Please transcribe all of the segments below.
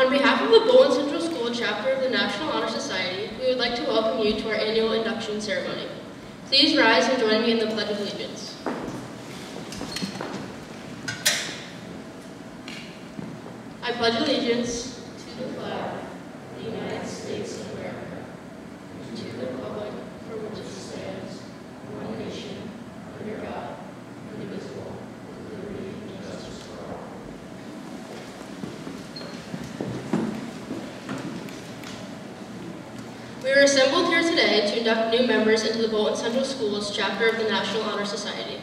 On behalf of the Bolton Central School Chapter of the National Honor Society, we would like to welcome you to our annual induction ceremony. Please rise and join me in the Pledge of Allegiance. I pledge allegiance to the flag of the United States of America, and to the republic for which it stands, one nation, under God, indivisible, with liberty and justice for all. We are assembled here today to induct new members into the Bolton Central Schools Chapter of the National Honor Society.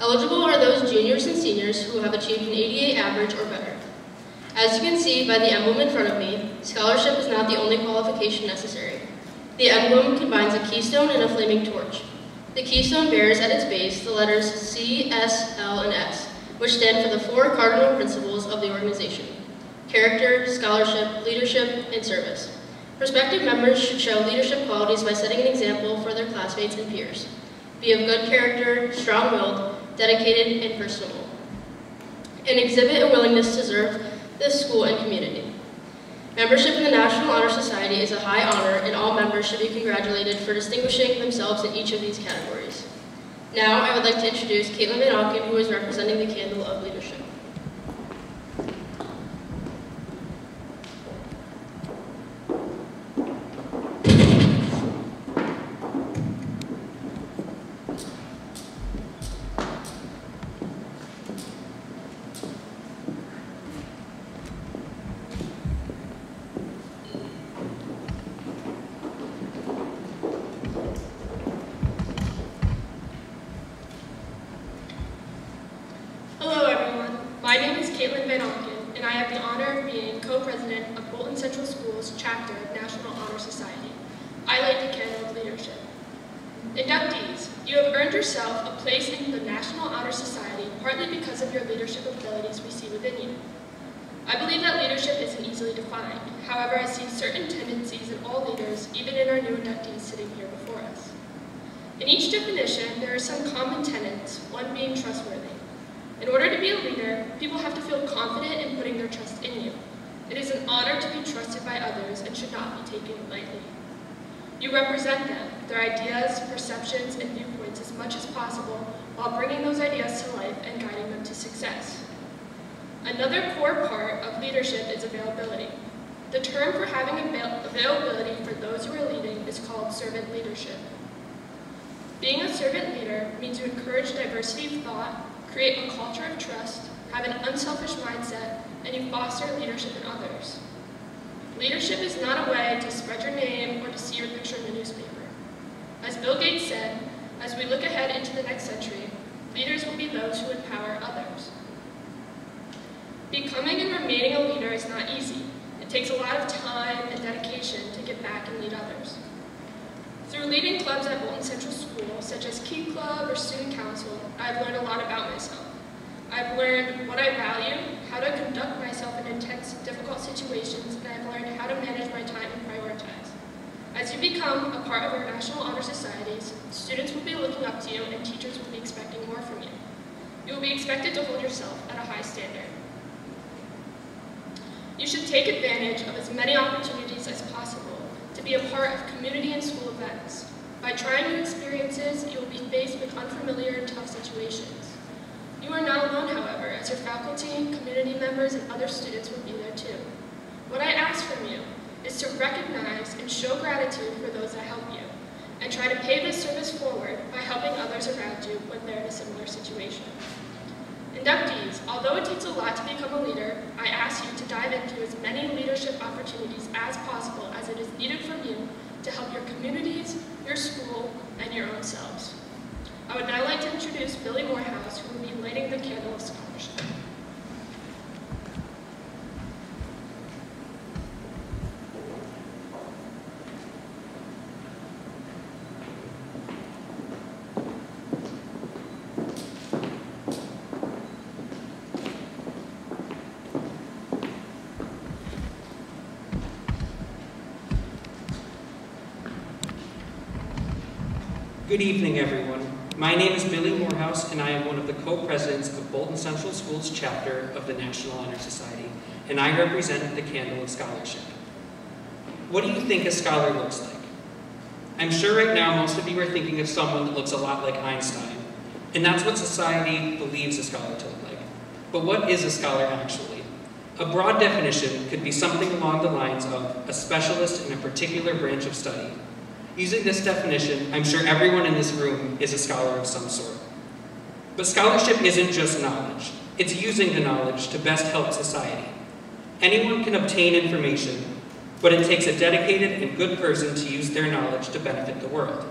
Eligible are those juniors and seniors who have achieved an 88 average or better. As you can see by the emblem in front of me, scholarship is not the only qualification necessary. The emblem combines a keystone and a flaming torch. The keystone bears at its base the letters C, S, L, and S, which stand for the 4 cardinal principles of the organization: character, scholarship, leadership, and service. Prospective members should show leadership qualities by setting an example for their classmates and peers. Be of good character, strong-willed, dedicated, and personable, and exhibit a willingness to serve this school and community. Membership in the National Honor Society is a high honor, and all members should be congratulated for distinguishing themselves in each of these categories. Now, I would like to introduce Caitlin Van Auken, who is representing the Candle of Leadership. My name is Caitlin Van Auken, and I have the honor of being co-president of Bolton Central School's Chapter of National Honor Society. I light the candle of leadership. Inductees, you have earned yourself a place in the National Honor Society partly because of your leadership abilities we see within you. I believe that leadership isn't easily defined. However, I see certain tendencies in all leaders, even in our new inductees sitting here before us. In each definition, there are some common tenets, one being trustworthy. In order to be a leader, people have to feel confident in putting their trust in you. It is an honor to be trusted by others and should not be taken lightly. You represent them, their ideas, perceptions, and viewpoints as much as possible while bringing those ideas to life and guiding them to success. Another core part of leadership is availability. The term for having availability for those who are leading is called servant leadership. Being a servant leader means you encourage diversity of thought, create a culture of trust, have an unselfish mindset, and you foster leadership in others. Leadership is not a way to spread your name or to see your picture in the newspaper. As Bill Gates said, as we look ahead into the next century, leaders will be those who empower others. Becoming and remaining a leader is not easy. It takes a lot of time and dedication to get back and lead others. Through leading clubs at Bolton Central School, such as Key Club or Student Council, I've learned a lot about myself. I've learned what I value, how to conduct myself in intense, difficult situations, and I've learned how to manage my time and prioritize. As you become a part of our National Honor Societies, students will be looking up to you and teachers will be expecting more from you. You will be expected to hold yourself at a high standard. You should take advantage of as many opportunities as possible to be a part of community and school events. By trying new experiences, you will be faced with unfamiliar and tough situations. You are not alone, however, as your faculty, community members, and other students will be there too. What I ask from you is to recognize and show gratitude for those that help you, and try to pay this service forward by helping others around you when they're in a similar situation. Inductees, although it takes a lot to become a leader, I ask you to dive into as many leadership opportunities as possible as it is needed from you to help your communities, your school, and your own selves. I would now like to introduce Billy Morehouse, who will be lighting the candle of scholarship. Good evening, everyone. My name is Billy Morehouse, and I am one of the co-presidents of Bolton Central Schools chapter of the National Honor Society, and I represent the Candle of Scholarship. What do you think a scholar looks like? I'm sure right now most of you are thinking of someone that looks a lot like Einstein, and that's what society believes a scholar to look like. But what is a scholar actually? A broad definition could be something along the lines of a specialist in a particular branch of study. Using this definition, I'm sure everyone in this room is a scholar of some sort. But scholarship isn't just knowledge. It's using the knowledge to best help society. Anyone can obtain information, but it takes a dedicated and good person to use their knowledge to benefit the world.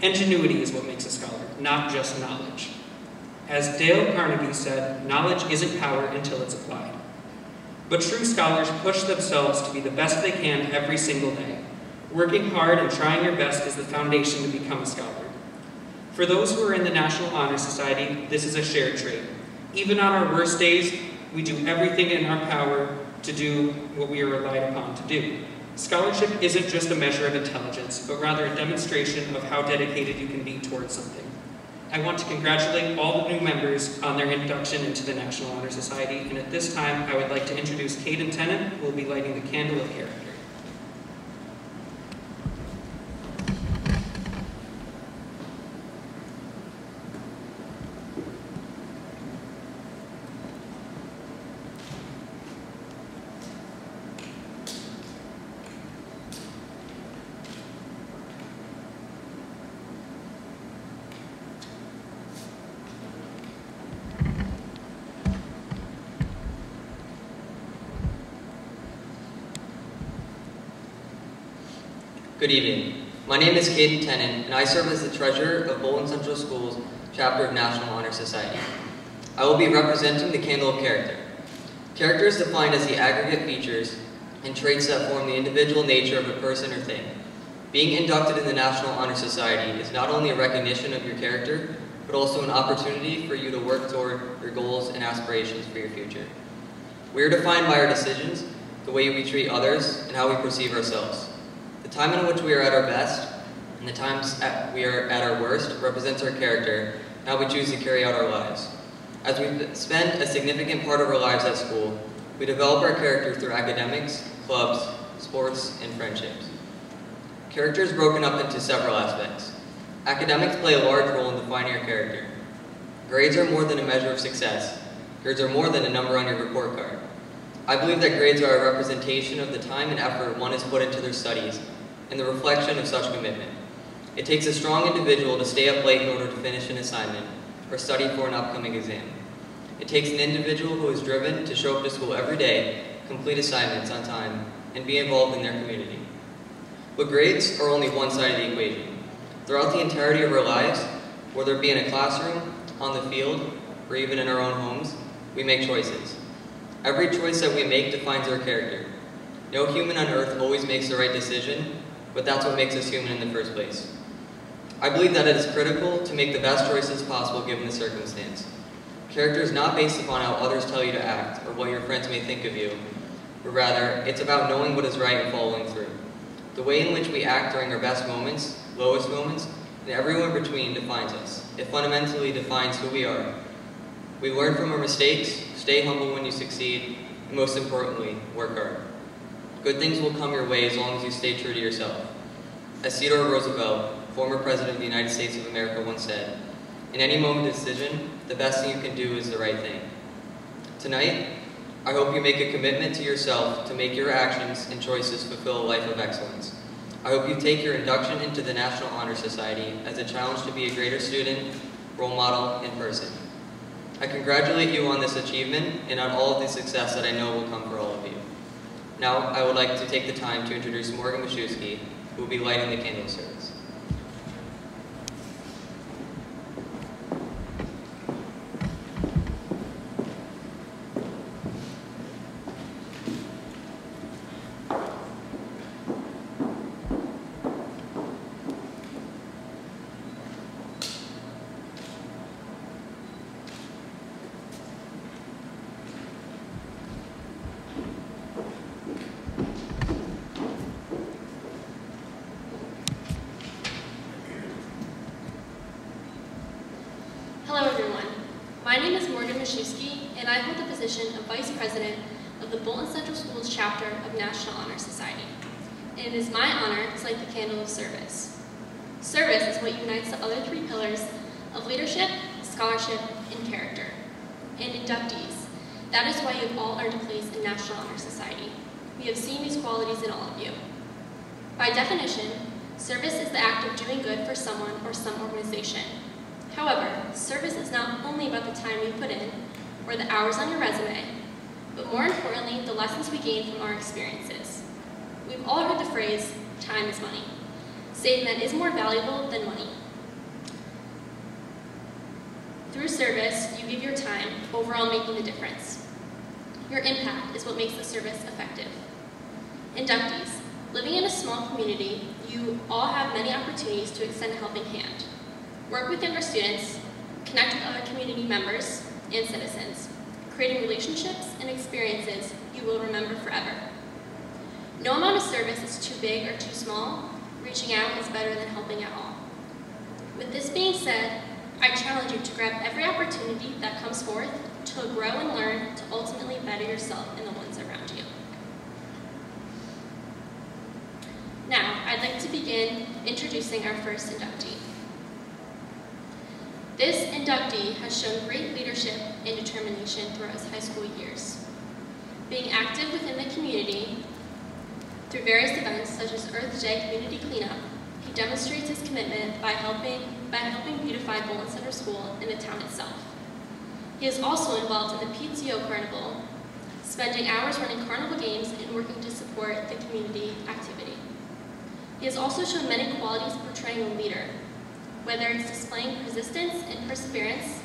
Ingenuity is what makes a scholar, not just knowledge. As Dale Carnegie said, knowledge isn't power until it's applied. But true scholars push themselves to be the best they can every single day. Working hard and trying your best is the foundation to become a scholar. For those who are in the National Honor Society, this is a shared trait. Even on our worst days, we do everything in our power to do what we are relied upon to do. Scholarship isn't just a measure of intelligence, but rather a demonstration of how dedicated you can be towards something. I want to congratulate all the new members on their induction into the National Honor Society, and at this time, I would like to introduce Caden Tennant, who will be lighting the candle of character. Good evening. My name is Caden Tennant, and I serve as the treasurer of Bolton Central Schools chapter of National Honor Society. I will be representing the Candle of Character. Character is defined as the aggregate features and traits that form the individual nature of a person or thing. Being inducted in the National Honor Society is not only a recognition of your character, but also an opportunity for you to work toward your goals and aspirations for your future. We are defined by our decisions, the way we treat others, and how we perceive ourselves. The time in which we are at our best and the times we are at our worst represents our character and how we choose to carry out our lives. As we spend a significant part of our lives at school, we develop our character through academics, clubs, sports, and friendships. Character is broken up into several aspects. Academics play a large role in defining your character. Grades are more than a measure of success. Grades are more than a number on your report card. I believe that grades are a representation of the time and effort one has put into their studies and the reflection of such commitment. It takes a strong individual to stay up late in order to finish an assignment or study for an upcoming exam. It takes an individual who is driven to show up to school every day, complete assignments on time, and be involved in their community. But grades are only one side of the equation. Throughout the entirety of our lives, whether it be in a classroom, on the field, or even in our own homes, we make choices. Every choice that we make defines our character. No human on earth always makes the right decision, but that's what makes us human in the first place. I believe that it is critical to make the best choices possible given the circumstance. Character is not based upon how others tell you to act or what your friends may think of you, but rather, it's about knowing what is right and following through. The way in which we act during our best moments, lowest moments, and everywhere in between defines us. It fundamentally defines who we are. We learn from our mistakes, stay humble when you succeed, and most importantly, work hard. Good things will come your way as long as you stay true to yourself. As Theodore Roosevelt, former President of the United States of America, once said, "In any moment of decision, the best thing you can do is the right thing." Tonight, I hope you make a commitment to yourself to make your actions and choices fulfill a life of excellence. I hope you take your induction into the National Honor Society as a challenge to be a greater student, role model, and person. I congratulate you on this achievement and on all of the success that I know will come for all of you. Now, I would like to take the time to introduce Morgan Machewski, who will be lighting the candle service. Machewski, and I hold the position of Vice President of the Bolton Central Schools Chapter of National Honor Society. And it is my honor to light the candle of service. Service is what unites the other three pillars of leadership, scholarship, and character. And inductees, that is why you have all earned a place in National Honor Society. We have seen these qualities in all of you. By definition, service is the act of doing good for someone or some organization. However, service is not only about the time you put in or the hours on your resume, but more importantly, the lessons we gain from our experiences. We've all heard the phrase, time is money, saying that is more valuable than money. Through service, you give your time, overall making the difference. Your impact is what makes the service effective. Inductees, living in a small community, you all have many opportunities to extend a helping hand. Work with younger students, connect with other community members and citizens, creating relationships and experiences you will remember forever. No amount of service is too big or too small. Reaching out is better than helping at all. With this being said, I challenge you to grab every opportunity that comes forth to grow and learn to ultimately better yourself and the ones around you. Now, I'd like to begin introducing our first inductee. This inductee has shown great leadership and determination throughout his high school years. Being active within the community through various events such as Earth Day Community Cleanup, he demonstrates his commitment by helping beautify Bolton Center School and the town itself. He is also involved in the PTO Carnival, spending hours running carnival games and working to support the community activity. He has also shown many qualities portraying a leader, whether it's displaying persistence and perseverance.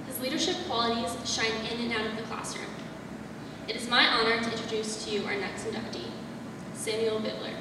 His leadership qualities shine in and out of the classroom. It is my honor to introduce to you our next inductee, Samuel Bibler.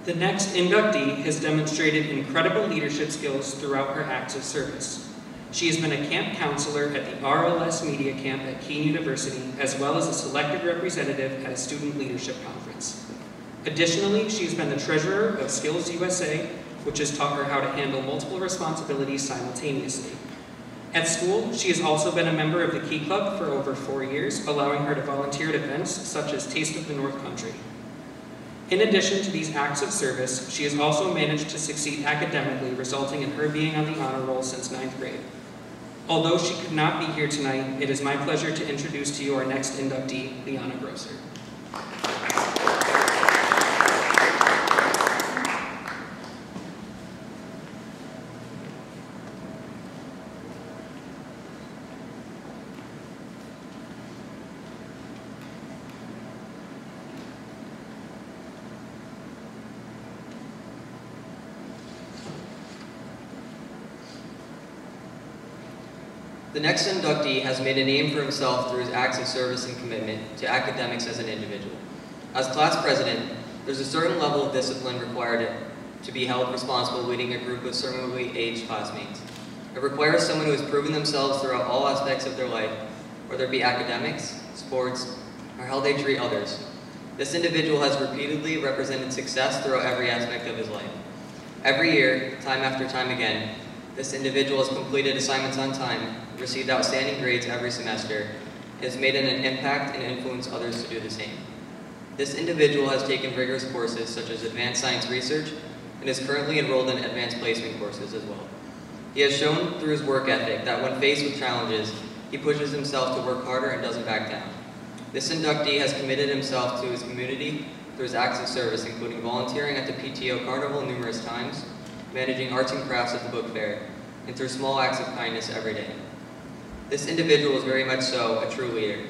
The next inductee has demonstrated incredible leadership skills throughout her acts of service. She has been a camp counselor at the RLS Media Camp at Keene University, as well as a selected representative at a student leadership conference. Additionally, she has been the treasurer of Skills USA, which has taught her how to handle multiple responsibilities simultaneously. At school, she has also been a member of the Key Club for over 4 years, allowing her to volunteer at events such as Taste of the North Country. In addition to these acts of service, she has also managed to succeed academically, resulting in her being on the honor roll since 9th grade. Although she could not be here tonight, it is my pleasure to introduce to you our next inductee, Liana Grocer. The next inductee has made a name for himself through his acts of service and commitment to academics as an individual. As class president, there's a certain level of discipline required to be held responsible leading a group of similarly aged classmates. It requires someone who has proven themselves throughout all aspects of their life, whether it be academics, sports, or how they treat others. This individual has repeatedly represented success throughout every aspect of his life. Every year, time after time again, this individual has completed assignments on time, received outstanding grades every semester, and has made an impact and influenced others to do the same. This individual has taken rigorous courses such as advanced science research and is currently enrolled in advanced placement courses as well. He has shown through his work ethic that when faced with challenges, he pushes himself to work harder and doesn't back down. This inductee has committed himself to his community through his acts of service, including volunteering at the PTO Carnival numerous times, managing arts and crafts at the book fair, and through small acts of kindness every day. This individual is very much so a true leader.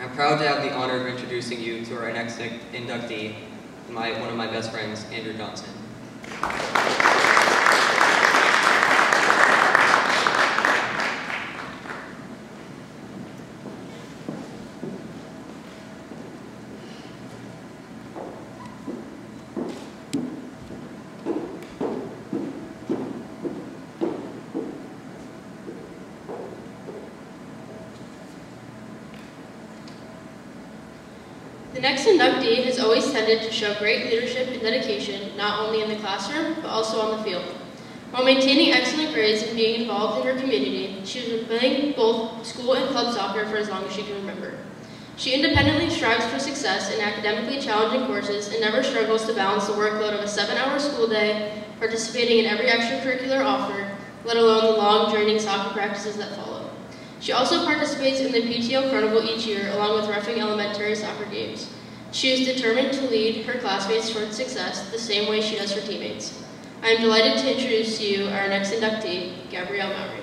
I'm proud to have the honor of introducing you to our next inductee, one of my best friends, Andrew Johnson. The next inductee has always tended to show great leadership and dedication, not only in the classroom, but also on the field. While maintaining excellent grades and being involved in her community, she has been playing both school and club soccer for as long as she can remember. She independently strives for success in academically challenging courses and never struggles to balance the workload of a 7-hour school day, participating in every extracurricular offered, let alone the long, draining soccer practices that follow. She also participates in the PTO Carnival each year, along with roughing elementary soccer games. She is determined to lead her classmates towards success the same way she does her teammates. I am delighted to introduce to you our next inductee, Gabrielle Mowry.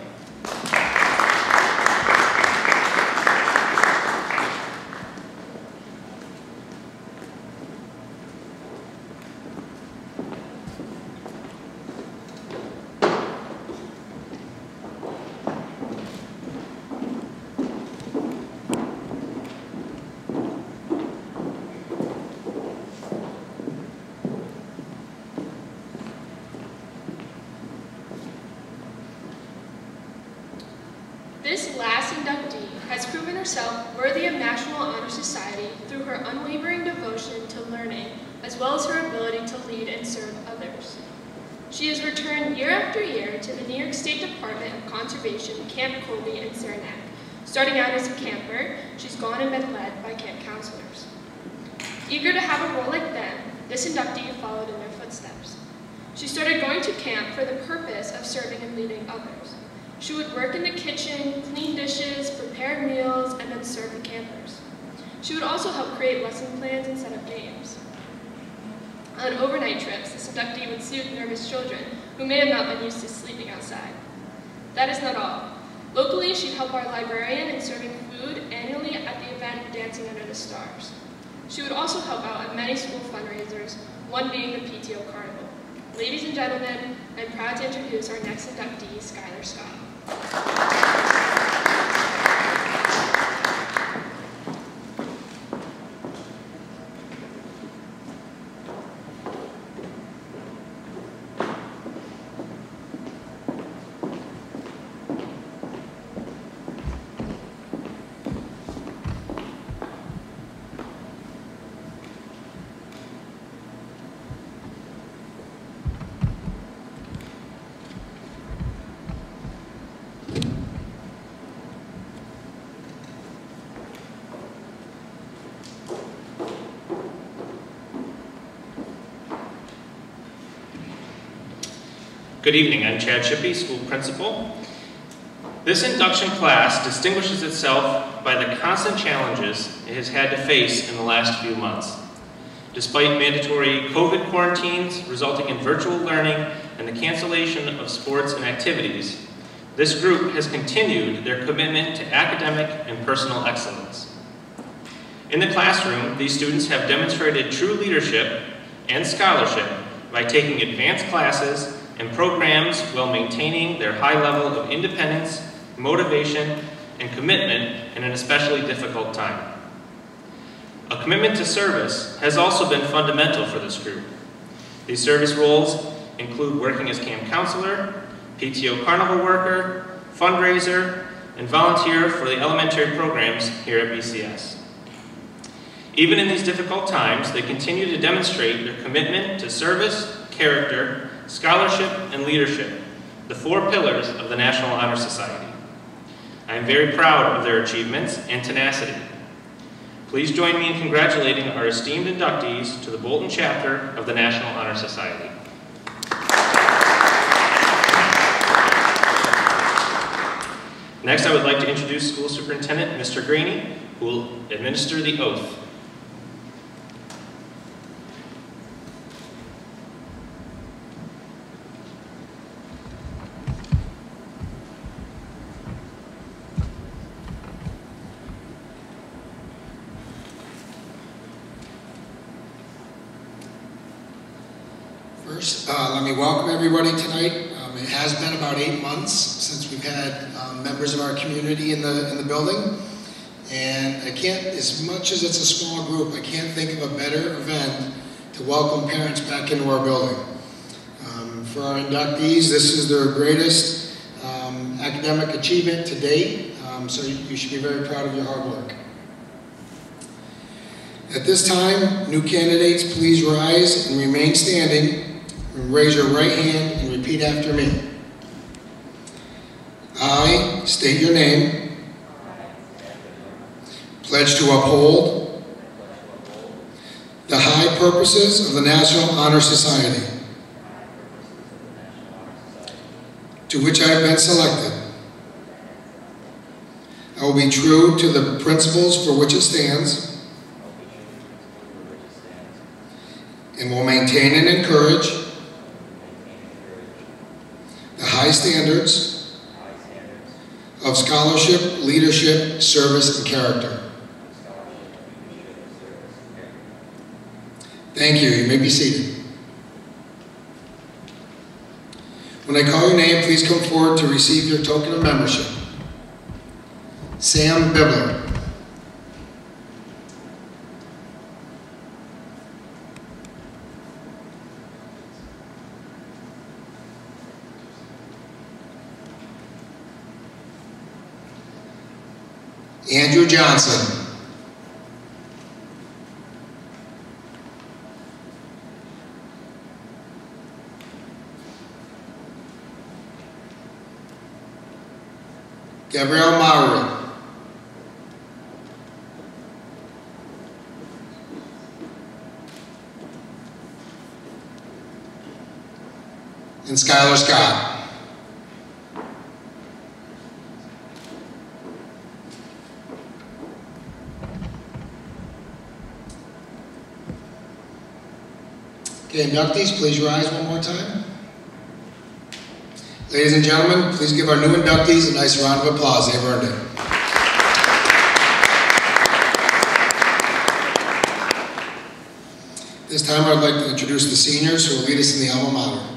This last inductee has proven herself worthy of National Honor Society through her unwavering devotion to learning, as well as her ability to lead and serve others. She has returned year after year to the New York State Department of Conservation, Camp Colby and Saranac. Starting out as a camper, she's gone and been led by camp counselors. Eager to have a role like them, this inductee followed in their footsteps. She started going to camp for the purpose of serving and leading others. She would work in the kitchen, clean dishes, prepare meals, and then serve the campers. She would also help create lesson plans and set up games. On overnight trips, this inductee would soothe nervous children who may have not been used to sleeping outside. That is not all. Locally, she'd help our librarian in serving food annually at the event Dancing Under the Stars. She would also help out at many school fundraisers, one being the PTO Carnival. Ladies and gentlemen, I'm proud to introduce our next inductee, Skylar Scott. Good evening, I'm Chad Shippey, school principal. This induction class distinguishes itself by the constant challenges it has had to face in the last few months. Despite mandatory COVID quarantines resulting in virtual learning and the cancellation of sports and activities, this group has continued their commitment to academic and personal excellence. In the classroom, these students have demonstrated true leadership and scholarship by taking advanced classes and programs while maintaining their high level of independence, motivation, and commitment in an especially difficult time. A commitment to service has also been fundamental for this group. These service roles include working as camp counselor, PTO carnival worker, fundraiser, and volunteer for the elementary programs here at BCS. Even in these difficult times, they continue to demonstrate their commitment to service, character, scholarship, and leadership, the 4 pillars of the National Honor Society. I am very proud of their achievements and tenacity. Please join me in congratulating our esteemed inductees to the Bolton chapter of the National Honor Society. Next, I would like to introduce School Superintendent Mr. Graney, who will administer the oath. First, let me welcome everybody tonight. It has been about 8 months since we've had members of our community in the building, and I can't, as much as it's a small group, I can't think of a better event to welcome parents back into our building. For our inductees, this is their greatest academic achievement to date, so you should be very proud of your hard work. At this time, new candidates, please rise and remain standing, and raise your right hand and repeat after me. I state your name, pledge to uphold the high purposes of the National Honor Society, to which I have been selected. I will be true to the principles for which it stands, and will maintain and encourage the high standards of scholarship, leadership, service, and character. Thank you. You may be seated. When I call your name, please come forward to receive your token of membership. Sam Bibler. Andrew Johnson. Gabrielle Mowry. And Skylar Scott. Okay, inductees, please rise one more time. Ladies and gentlemen, please give our new inductees a nice round of applause. They've earned it. This time I'd like to introduce the seniors who will lead us in the alma mater.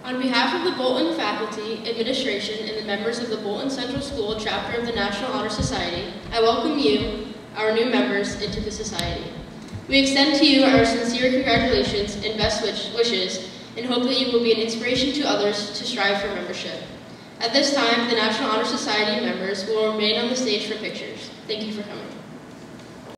On behalf of the Bolton faculty, administration, and the members of the Bolton Central School Chapter of the National Honor Society, I welcome you, our new members, into the society. We extend to you our sincere congratulations and best wishes, and hope that you will be an inspiration to others to strive for membership. At this time, the National Honor Society members will remain on the stage for pictures. Thank you for coming.